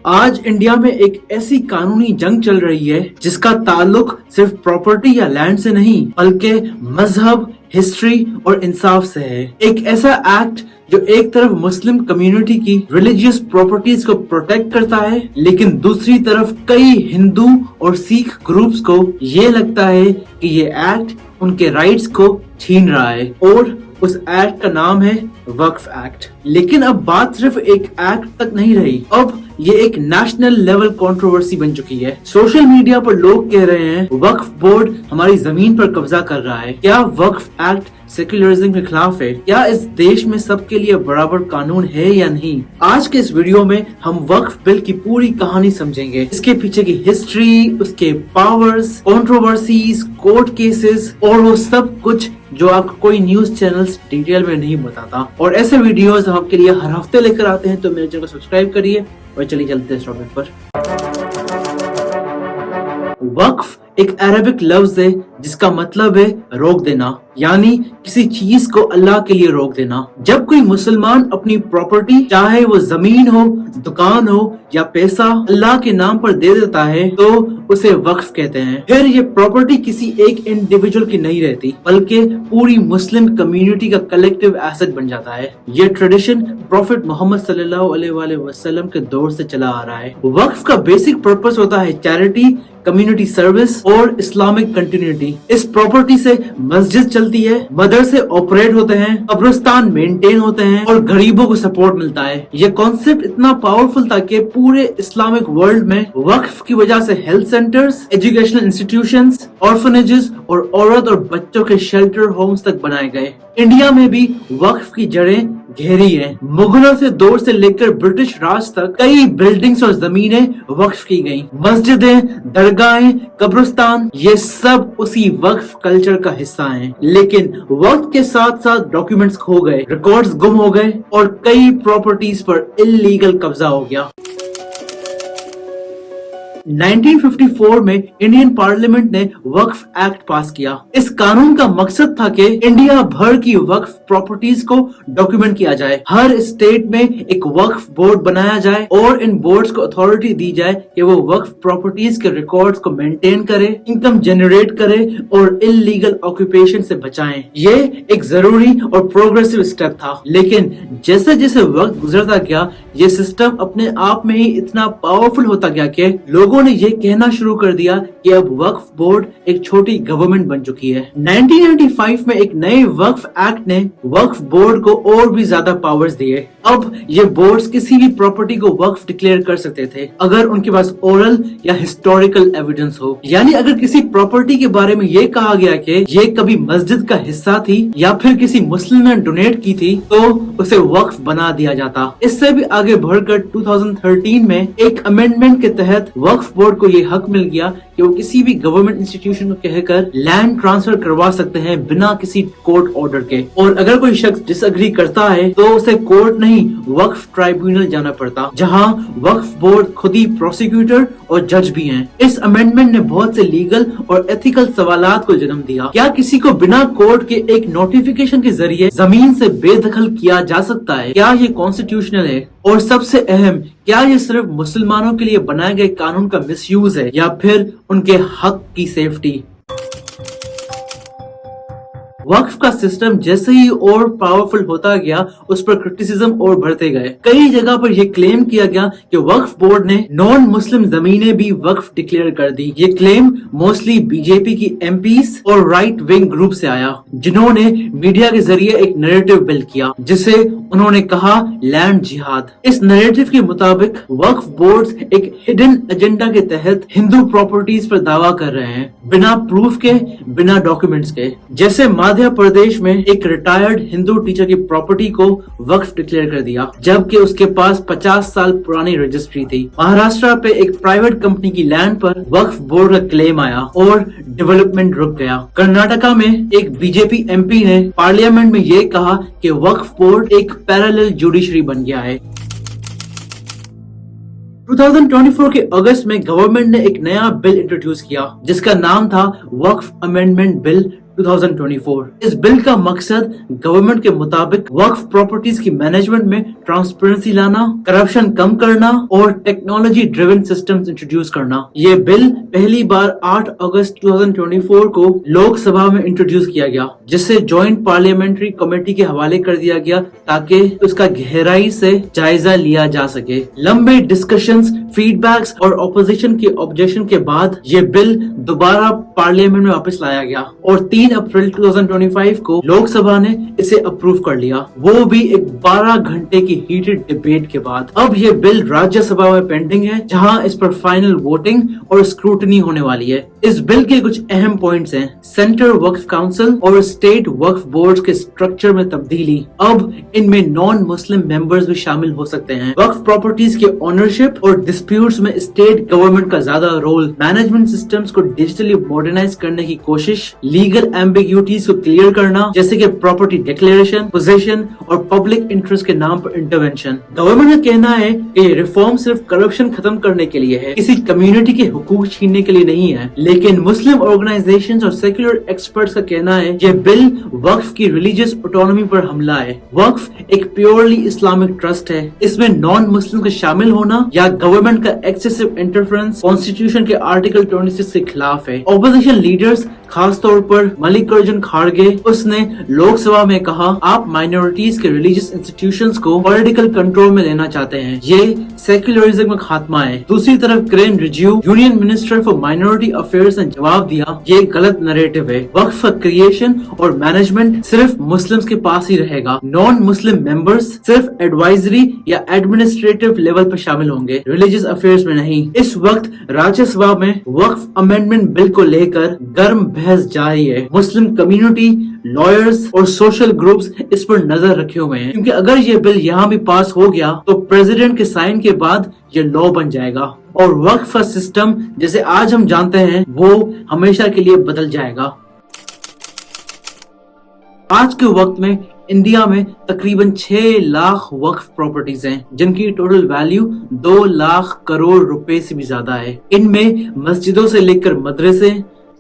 आज इंडिया में एक ऐसी कानूनी जंग चल रही है जिसका ताल्लुक सिर्फ प्रॉपर्टी या लैंड से नहीं बल्कि मजहब, हिस्ट्री और इंसाफ से है। एक ऐसा एक्ट जो एक तरफ मुस्लिम कम्युनिटी की रिलीजियस प्रॉपर्टीज को प्रोटेक्ट करता है, लेकिन दूसरी तरफ कई हिंदू और सिख ग्रुप्स को ये लगता है कि ये एक्ट उनके राइट्स को छीन रहा है और उस एक्ट का नाम है वक्फ एक्ट। लेकिन अब बात सिर्फ एक एक्ट तक नहीं रही, अब ये एक नेशनल लेवल कंट्रोवर्सी बन चुकी है। सोशल मीडिया पर लोग कह रहे हैं वक्फ बोर्ड हमारी जमीन पर कब्जा कर रहा है। क्या वक्फ एक्ट सेक्युलरिज्म के खिलाफ है? क्या इस देश में सबके लिए बराबर कानून है या नहीं? आज के इस वीडियो में हम वक्फ बिल की पूरी कहानी समझेंगे, इसके पीछे की हिस्ट्री, उसके पावर्स, कंट्रोवर्सीज, कोर्ट केसेस और वो सब कुछ जो आपको कोई न्यूज चैनल्स डिटेल में नहीं बताता। और ऐसे वीडियोस हम आपके लिए हर हफ्ते लेकर आते हैं, तो मेरे चैनल को सब्सक्राइब करिए और चलिए चलते हैं इस टॉपिक पर। वक्फ एक अरबिक लफ्ज है जिसका मतलब है रोक देना, यानी किसी चीज को अल्लाह के लिए रोक देना। जब कोई मुसलमान अपनी प्रॉपर्टी, चाहे वो जमीन हो, दुकान हो या पैसा, अल्लाह के नाम पर दे देता है तो उसे वक्फ कहते हैं। फिर ये प्रॉपर्टी किसी एक इंडिविजुअल की नहीं रहती बल्कि पूरी मुस्लिम कम्युनिटी का कलेक्टिव एसेट बन जाता है। ये ट्रेडिशन प्रॉफिट मोहम्मद सल्लल्लाहु अलैहि वसल्लम के दौर से चला आ रहा है। वक्फ का बेसिक पर्पस होता है चैरिटी, कम्युनिटी सर्विस और इस्लामिक कंटिन्यूटी। इस प्रॉपर्टी से मस्जिद चलती है, मदरसे ऑपरेट होते हैं, कब्रिस्तान मेंटेन होते हैं और गरीबों को सपोर्ट मिलता है। ये कॉन्सेप्ट इतना पावरफुल था कि पूरे इस्लामिक वर्ल्ड में वक्फ की वजह से health centres, educational institutions, orphanages और औरत और बच्चों के शेल्टर होम्स तक बनाए गए। इंडिया में भी वक्फ की जड़ें गहरी है। मुगलों से दौर से लेकर ब्रिटिश राज तक कई बिल्डिंग्स और जमीनें वक्फ की गईं। मस्जिदें, दरगाहें, कब्रिस्तान, ये सब उसी वक्फ कल्चर का हिस्सा हैं। लेकिन वक्त के साथ साथ डॉक्यूमेंट्स खो गए, रिकॉर्ड्स गुम हो गए और कई प्रॉपर्टीज पर इल्लीगल कब्जा हो गया। 1954 में इंडियन पार्लियामेंट ने वक्फ एक्ट पास किया। इस कानून का मकसद था कि इंडिया भर की वक्फ प्रॉपर्टीज को डॉक्यूमेंट किया जाए। हर स्टेट में एक वक्फ बोर्ड बनाया जाए और इन बोर्ड्स को अथॉरिटी दी जाए कि वो वक्फ प्रॉपर्टीज के रिकॉर्ड्स को मेंटेन करे, इनकम जनरेट करे और इल्लीगल ऑक्यूपेशन से बचाएं। ये एक जरूरी और प्रोग्रेसिव स्टेप था, लेकिन जैसे जैसे वक्त गुजरता गया ये सिस्टम अपने आप में ही इतना पावरफुल होता गया कि लोगों ने ये कहना शुरू कर दिया कि अब वक्फ बोर्ड एक छोटी गवर्नमेंट बन चुकी है। 1995 में एक नए वक्फ एक्ट ने वक्फ बोर्ड को और भी ज्यादा पावर्स दिए। अब ये बोर्ड्स किसी भी प्रॉपर्टी को वक्फ डिक्लेयर कर सकते थे अगर उनके पास ओरल या हिस्टोरिकल एविडेंस हो। यानी अगर किसी प्रॉपर्टी के बारे में ये कहा गया कि ये कभी मस्जिद का हिस्सा थी या फिर किसी मुस्लिम ने डोनेट की थी तो उसे वक्फ बना दिया जाता। इससे भी आगे बढ़कर 2013 में एक अमेंडमेंट के तहत वक्फ बोर्ड को ये हक मिल गया कि वो किसी भी गवर्नमेंट इंस्टीट्यूशन को कहकर लैंड ट्रांसफर करवा सकते हैं बिना किसी कोर्ट ऑर्डर के। और अगर कोई शख्स डिसएग्री करता है तो उसे कोर्ट नहीं वक्फ ट्राइब्यूनल जाना पड़ता, जहां वक्फ बोर्ड खुद ही प्रोसिक्यूटर और जज भी हैं। इस अमेंडमेंट ने बहुत से लीगल और एथिकल सवालात को जन्म दिया। क्या किसी को बिना कोर्ट के एक नोटिफिकेशन के जरिए जमीन से बेदखल किया जा सकता है? क्या ये कॉन्स्टिट्यूशनल है? और सबसे अहम, क्या ये सिर्फ मुसलमानों के लिए बनाए गए कानून का मिसयूज है या फिर उनके हक की सेफ्टी? वक्फ का सिस्टम जैसे ही और पावरफुल होता गया उस पर क्रिटिसिज्म और बढ़ते गए। कई जगह पर यह क्लेम किया गया कि वक्फ बोर्ड ने नॉन मुस्लिम जमीनें भी वक्फ डिक्लेयर कर दी। ये क्लेम मोस्टली बीजेपी की एमपीज और राइट विंग ग्रुप से आया, जिन्होंने मीडिया के जरिए एक नैरेटिव बिल्ड किया जिसे उन्होंने कहा लैंड जिहाद। इस नैरेटिव के मुताबिक वक्फ बोर्ड्स एक हिडन एजेंडा के तहत हिंदू प्रॉपर्टीज पर दावा कर रहे हैं, बिना प्रूफ के, बिना डॉक्यूमेंट्स के। जैसे मध्य प्रदेश में एक रिटायर्ड हिंदू टीचर की प्रॉपर्टी को वक्फ डिक्लेयर कर दिया जबकि उसके पास 50 साल पुरानी रजिस्ट्री थी। महाराष्ट्र पे एक प्राइवेट कंपनी की लैंड पर वक्फ बोर्ड का क्लेम आया और डेवलपमेंट रुक गया। कर्नाटका में एक बीजेपी एमपी ने पार्लियामेंट में ये कहा कि वक्फ बोर्ड एक पैरेलल जुडिशरी बन गया है। 2024 के अगस्त में गवर्नमेंट ने एक नया बिल इंट्रोड्यूस किया जिसका नाम था वक्फ अमेंडमेंट बिल 2024। इस बिल का मकसद गवर्नमेंट के मुताबिक वक्फ प्रॉपर्टीज की मैनेजमेंट में ट्रांसपेरेंसी लाना, करप्शन कम करना और टेक्नोलॉजी ड्रिवन सिस्टम्स इंट्रोड्यूस करना। ये बिल पहली बार 8 अगस्त 2024 को लोकसभा में इंट्रोड्यूस किया गया, जिसे ज्वाइंट पार्लियामेंट्री कमेटी के हवाले कर दिया गया ताकि उसका गहराई से जायजा लिया जा सके। लंबे डिस्कशंस, फीडबैक्स और ऑपोजिशन के ऑब्जेक्शन के बाद ये बिल दोबारा पार्लियामेंट में वापस लाया गया और 3 अप्रैल 2025 को लोकसभा ने इसे अप्रूव कर लिया, वो भी एक 12 घंटे की हीटेड डिबेट के बाद। अब ये बिल राज्यसभा में पेंडिंग है, जहां इस पर फाइनल वोटिंग और स्क्रूटनी होने वाली है। इस बिल के कुछ अहम पॉइंट्स हैं। सेंटर वक्फ काउंसिल और स्टेट वक्फ बोर्ड के स्ट्रक्चर में तब्दीली, अब इनमें नॉन मुस्लिम मेंबर्स भी शामिल हो सकते हैं। वक्फ प्रॉपर्टीज के ओनरशिप और डिस्प्यूट्स में स्टेट गवर्नमेंट का ज्यादा रोल, मैनेजमेंट सिस्टम्स को डिजिटली मॉडर्नाइज करने की कोशिश, लीगल एम्बिग्यूटीज को क्लियर करना जैसे कि प्रॉपर्टी डिक्लेरेशन, पोजेशन और पब्लिक इंटरेस्ट के नाम पर इंटरवेंशन। गवर्नमेंट का कहना है कि ये रिफॉर्म सिर्फ करप्शन खत्म करने के लिए है, किसी कम्युनिटी के हुकूक छीनने के लिए नहीं है। लेकिन मुस्लिम ऑर्गेनाइजेशंस और सेक्युलर एक्सपर्ट्स का कहना है ये बिल वक्फ की रिलीजियस ऑटोनॉमी पर हमला है। वक्फ एक प्योरली इस्लामिक ट्रस्ट है, इसमें नॉन मुस्लिम का शामिल होना या गवर्नमेंट का एक्सेसिव इंटरफेरेंस कॉन्स्टिट्यूशन के आर्टिकल 26 के खिलाफ है। ऑपोजिशन लीडर्स, खास तौर पर मल्लिकार्जुन खड़गे, उसने लोकसभा में कहा आप माइनॉरिटीज के रिलीजियस इंस्टीट्यूशंस को पॉलिटिकल कंट्रोल में लेना चाहते हैं, ये सेक्युलरिज्म का खात्मा है। दूसरी तरफ Kiren Rijiju, union minister for minority affairs, ने जवाब दिया ये गलत नैरेटिव है, वक्फ क्रिएशन और मैनेजमेंट सिर्फ मुस्लिम्स के पास ही रहेगा, नॉन मुस्लिम मेंबर्स सिर्फ एडवाइजरी या एडमिनिस्ट्रेटिव लेवल पर शामिल होंगे, रिलीजियस अफेयर्स में नहीं। इस वक्त राज्यसभा में वक्फ अमेंडमेंट बिल को लेकर गर्म बहस जारी है। मुस्लिम कम्युनिटी, लॉयर्स और सोशल ग्रुप्स इस पर नजर रखे हुए हैं, क्योंकि अगर ये बिल यहाँ भी पास हो गया तो प्रेसिडेंट के साइन के बाद ये लॉ बन जाएगा और वक्फ का सिस्टम जैसे आज हम जानते हैं वो हमेशा के लिए बदल जाएगा। आज के वक्त में इंडिया में तकरीबन 6 लाख वक्फ प्रॉपर्टीज हैं, जिनकी टोटल वैल्यू 2 लाख करोड़ रुपए से भी ज्यादा है। इनमें मस्जिदों से लेकर मदरसे,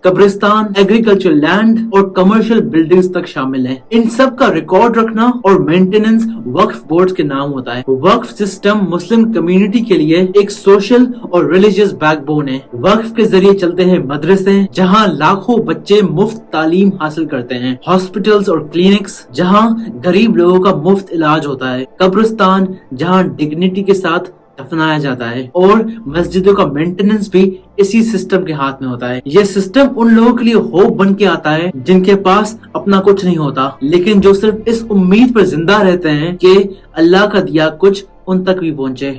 कब्रिस्तान, एग्रीकल्चर लैंड और कमर्शियल बिल्डिंग्स तक शामिल हैं। इन सब का रिकॉर्ड रखना और मेंटेनेंस वक्फ बोर्ड के नाम होता है। वक्फ सिस्टम मुस्लिम कम्युनिटी के लिए एक सोशल और रिलीजियस बैकबोन है। वक्फ के जरिए चलते हैं मदरसे, जहां लाखों बच्चे मुफ्त तालीम हासिल करते हैं, हॉस्पिटल्स और क्लिनिक्स, जहां गरीब लोगों का मुफ्त इलाज होता है, कब्रिस्तान, जहां डिग्निटी के साथ दफनाया जाता है, और मस्जिदों का मेंटेनेंस भी इसी सिस्टम के हाथ में होता है। ये सिस्टम उन लोगों के लिए होप बन के आता है जिनके पास अपना कुछ नहीं होता, लेकिन जो सिर्फ इस उम्मीद पर जिंदा रहते हैं कि अल्लाह का दिया कुछ उन तक भी पहुंचे।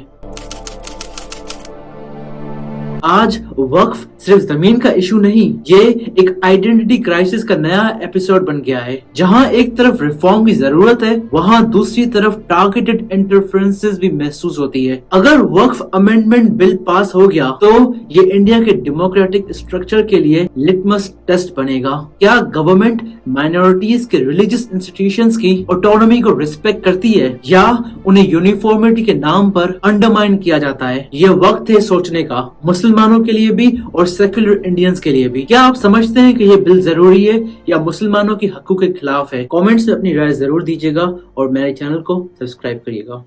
आज वक्फ सिर्फ जमीन का इशू नहीं, ये एक आइडेंटिटी क्राइसिस का नया एपिसोड बन गया है, जहां एक तरफ रिफॉर्म की जरूरत है, वहां दूसरी तरफ टारगेटेड इंटरफेरेंसेस भी महसूस होती है। अगर वक्फ अमेंडमेंट बिल पास हो गया तो ये इंडिया के डेमोक्रेटिक स्ट्रक्चर के लिए लिटमस टेस्ट बनेगा। क्या गवर्नमेंट माइनॉरिटीज के रिलीजियस इंस्टीट्यूशंस की ऑटोनॉमी को रिस्पेक्ट करती है या उन्हें यूनिफॉर्मिटी के नाम पर अंडरमाइन किया जाता है? ये वक्त है सोचने का, मुसलमानों के लिए भी और सेक्युलर इंडियंस के लिए भी। क्या आप समझते हैं कि ये बिल जरूरी है या मुसलमानों की हकूक के खिलाफ है? कमेंट्स में अपनी राय जरूर दीजिएगा और मेरे चैनल को सब्सक्राइब करिएगा।